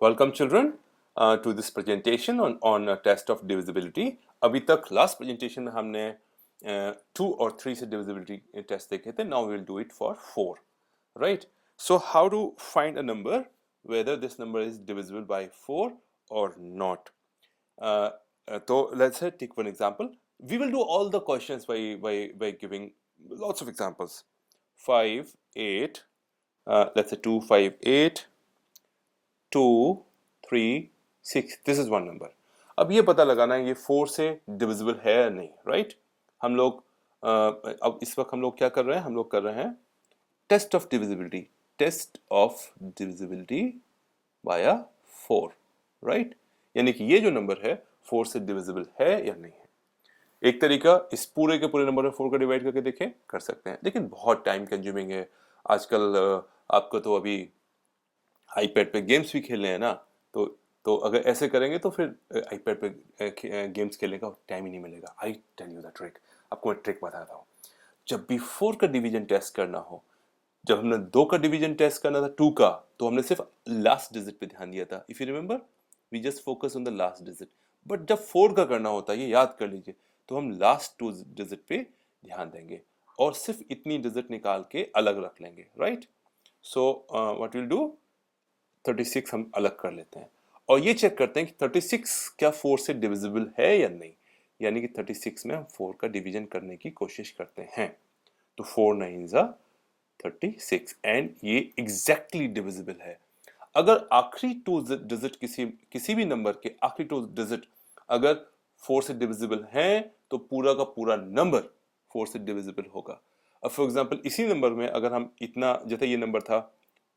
Welcome children to this presentation on a test of divisibility. अभी तक last presentation में हमने 2 और 3 से divisibility test देखे थे. Now we will do it for 4. Right? So how to find a number whether this number is divisible by 4 or not. So let's say take one example. We will do all the questions by giving lots of examples. 5, 8. Let's say 2, 5, 8. 2, 3, 6. This is one number. अब ये पता लगाना है ये 4 से divisible है या नहीं, राइट? हम लोग अब इस वक्त हम लोग क्या कर रहे हैं? हम लोग कर रहे हैं test of divisibility. Test of divisibility by 4, right? यानी कि ये जो नंबर है 4 से डिविजिबल है या नहीं है. एक तरीका इस पूरे के पूरे नंबर में 4 का डिवाइड करके देखें, कर सकते हैं, लेकिन बहुत टाइम कंज्यूमिंग है. आजकल आपको तो अभी आईपैड पे गेम्स भी खेलने हैं ना, तो अगर ऐसे करेंगे तो फिर आईपैड पे गेम्स खेलने का टाइम ही नहीं मिलेगा. I tell you the trick. आपको मैं ट्रिक बताता हूँ. जब भी 4 का डिवीजन टेस्ट करना हो, जब हमने 2 का डिवीजन टेस्ट करना था 2 का, तो हमने सिर्फ लास्ट डिजिट पे ध्यान दिया था. If you remember, we just focus on the last digit. But जब 4 का करना होता है, ये याद कर लीजिए, तो हम लास्ट 2 डिजिट पे ध्यान देंगे और सिर्फ इतनी डिजिट निकाल के अलग रख लेंगे, right? So what will do, 36 हम अलग कर लेते हैं और ये चेक करते हैं कि 36 क्या 4 से डिविजिबल है या नहीं. यानी कि 36 में हम 4 का डिवीजन करने की कोशिश करते हैं. तो 4 9s are 36 एंड ये एग्जैक्टली डिविजिबल है. अगर आखिरी 2 डिजिट किसी भी नंबर के आखिरी 2 डिजिट अगर 4 से डिविजिबल हैं तो पूरा का पूरा नंबर 4 से डिविजिबल होगा. अब फॉर एग्जांपल इसी नंबर में अगर हम इतना, जैसे ये नंबर था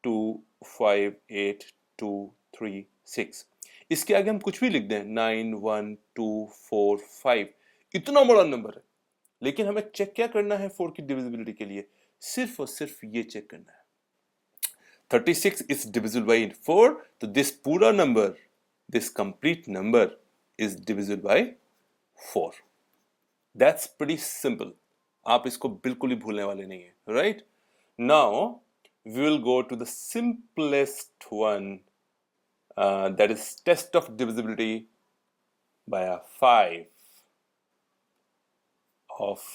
2, 5, 8, 2, 3, 6, इसके आगे हम कुछ भी लिख दें 9, 1, 2, 4, 5, इतना बड़ा नंबर है, लेकिन हमें चेक क्या करना है 4 की डिविजिबिलिटी के लिए? सिर्फ और सिर्फ ये चेक करना है 36 is divisible by 4, तो दिस पूरा number, this complete number is divisible by 4. That's pretty simple. आप इसको बिल्कुल ही भूलने वाले नहीं है, right? Now we will go to the simplest one, that is test of divisibility by a 5 of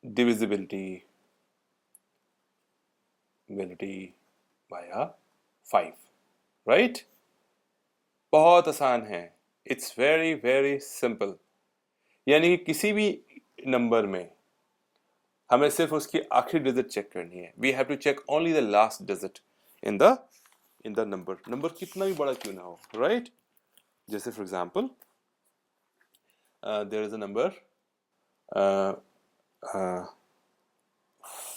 divisibility by a 5, right? बहुत आसान है. It's very very simple. यानी कि किसी भी नंबर में हमें सिर्फ उसकी आखिरी डिजिट चेक करनी है. We have to check only the last digit in the number. Number कितना भी बड़ा क्यों ना हो, राइट? जैसे for example there is a number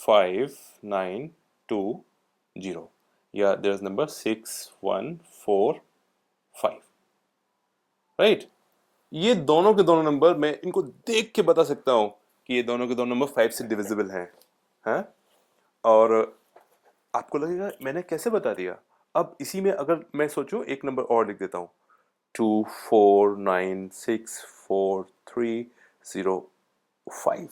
5920, या देयर इज नंबर 6145, राइट? ये दोनों के दोनों नंबर मैं इनको देख के बता सकता हूं कि ये दोनों के दोनों नंबर 5 से डिविजिबल हैं, हैं? और आपको लगेगा मैंने कैसे बता दिया. अब इसी में अगर मैं सोचूं एक नंबर और लिख देता हूं 2, 4, 9, 6, 4, 3, 0, 5.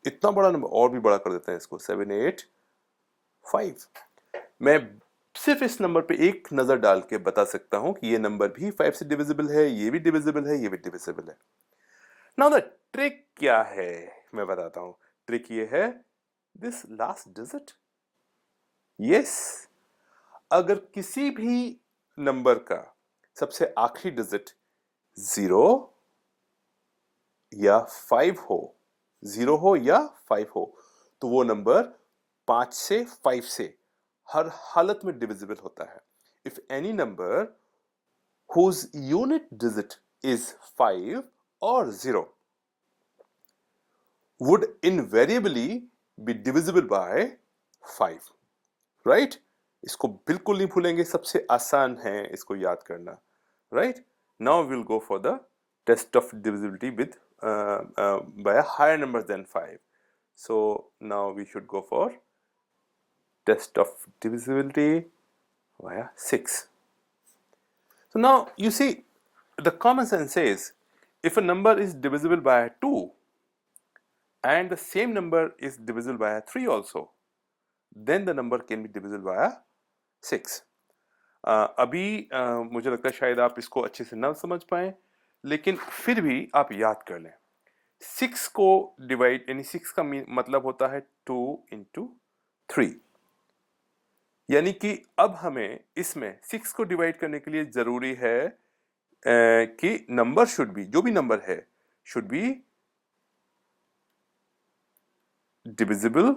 इतना बड़ा नंबर और भी बड़ा कर देते हैं इसको 7, 8, 5. मैं सिर्फ इस नंबर पे एक नजर डाल के बता सकता हूं कि ये नंबर भी 5 से डिविजिबल है, ये भी डिविजिबल है, ये भी डिविजिबल है. नाउ द ट्रिक क्या है मैं बताता हूं. ट्रिक ये है दिस लास्ट डिजिट. यस, अगर किसी भी नंबर का सबसे आखिरी डिजिट 0 या 5 हो, 0 हो या 5 हो, तो वो नंबर 5 से 5 से हर हालत में डिविजिबल होता है. If any number whose unit digit is 5 or 0 would invariably be divisible by 5, right? इसको बिल्कुल नहीं भूलेंगे, सबसे आसान है इसको याद करना, right? Now we'll go for the test of divisibility with by a higher number than 5. So now we should go for test of divisibility via 6. So now you see the common sense says if a number is divisible by 2 and the same number is divisible by 3 also, then the number can be divisible by 6. अभी मुझे लगता है शायद आप इसको अच्छे से ना समझ पाए, लेकिन फिर भी आप याद कर लें। 6 को डिवाइड, यानी 6 का मतलब होता है 2 इंटू 3, यानी कि अब हमें इसमें 6 को डिवाइड करने के लिए जरूरी है कि नंबर शुड बी, जो भी नंबर है should be divisible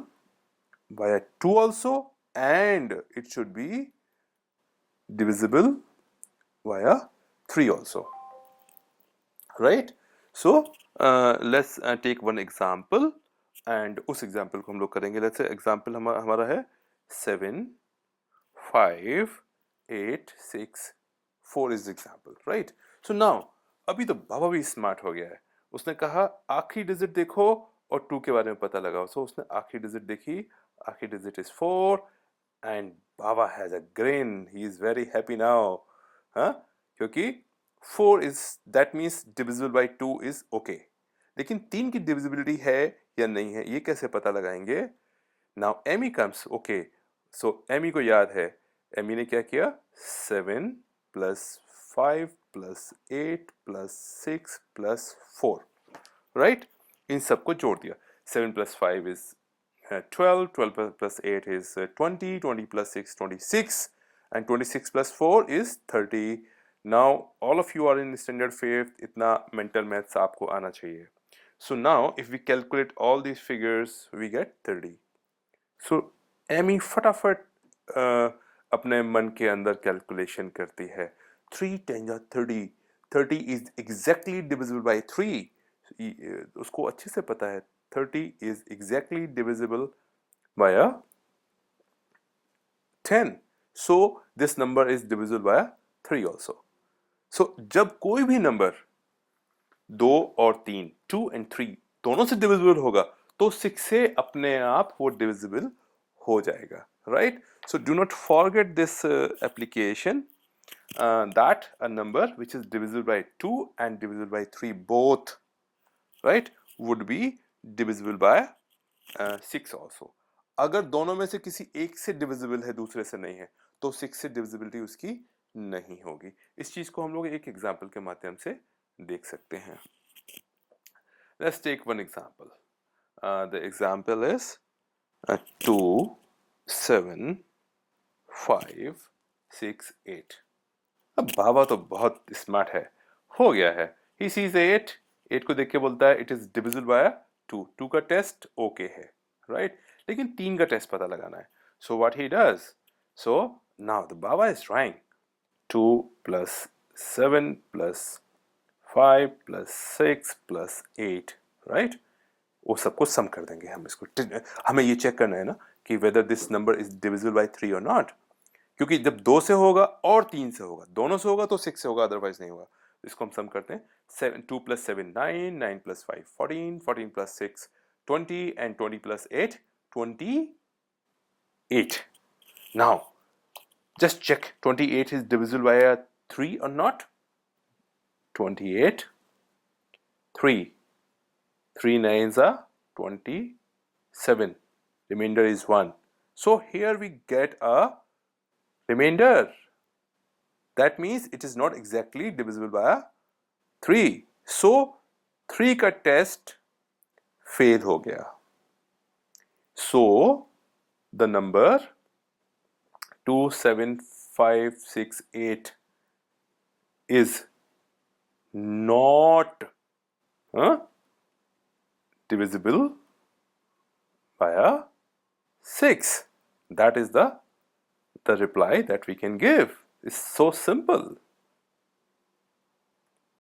by 2 also, and it should be divisible via 3 also, right? So let's take one example, and उस example को हम लोग करेंगे। let's say example हमारा है 7 5 8 6 4 is the example, right? So now अभी तो बाबा भी स्मार्ट हो गया है, उसने कहा आखिरी डिजिट देखो और 2 के बारे में पता लगाओ। सो उसने आखिरी डिजिट देखी, आखिरी digit is 4, and Baba has a green, he is very happy now, हाँ, क्योंकि 4 is, that means divisible by 2 is okay. लेकिन 3 की डिविजिबिलिटी है या नहीं है, ये कैसे पता लगाएंगे? Now Amy comes, okay, so Amy को याद है, एमी ने क्या किया, 7 plus 5 plus 8 plus 6 plus 4, right? इन सबको जोड़ दिया। 7 plus 5 is 12, 12 plus 8 is 20, 20 plus 6 26, and 26 plus 4 is 30. Now all of you are in standard 5th, इतना mental maths आपको आना चाहिए। So now if we calculate all these figures we get 30. So Amy फटाफट अपने मन के अंदर कैलकुलेशन करती है, 3 10 30, 30 is exactly divisible by 3, उसको अच्छे से पता है 30 is exactly divisible by a 10, so this number is divisible by a 3 also. So जब कोई भी नंबर 2 और 3, 2 and 3 दोनों से डिविजिबल होगा तो 6 से अपने आप वो डिविजिबल हो जाएगा, right? So do not forget this application, that a number which is divisible by 2 and divisible by 3 both, right, would be divisible by 6 also. अगर दोनों में से किसी एक से डिविजिबल है, दूसरे से नहीं है, तो 6 से डिविजिबिलिटी उसकी नहीं होगी। इस चीज को हम लोग एक एग्जाम्पल के माध्यम से देख सकते हैं। Let's take one example. The example is 2 7 5 6 8. अब बाबा तो बहुत स्मार्ट है, हो गया है। He sees 8, 8 को देख के बोलता है it is divisible by 2, 2 का टेस्ट ओके है, right? लेकिन 3 का टेस्ट पता लगाना है। So what he does? So now the Baba is trying 2 plus 7 plus 5 plus 6 plus 8, right? वो सबको सम कर देंगे हम इसको। हमें ये चेक करना है ना कि whether this number is divisible by 3 or not, क्योंकि जब 2 से होगा और 3 से होगा, दोनों से होगा तो 6 से होगा, अदरवाइज नहीं होगा। इसको हम सम करते हैं। 2 plus 7 9, 9 plus 5 14, 14 plus 6 20, and 20 plus 8 28. Now just check 28 is divisible by a 3 or not. 28, 3 9s are 27, remainder is 1. So here we get a remainder, that means it is not exactly divisible by a 3. So 3 का test fail हो गया। So the number 2 7 5 6 8 is not divisible by a 6. That is the reply that we can give. It's so simple.